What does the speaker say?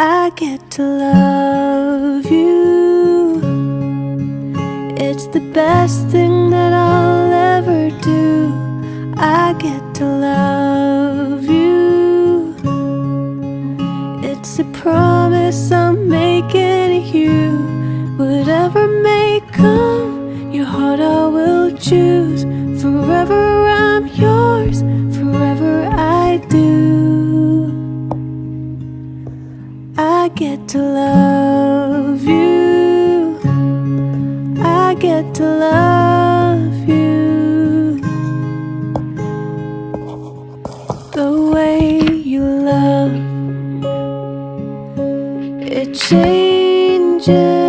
I get to love you. It's the best thing that I'll ever do. I get to love you. It's a promise I'm making you. Whatever may come, your heart I will choose. Forever I'm yours, forever I do. I get to love you. I get to love you. The way you love, it changes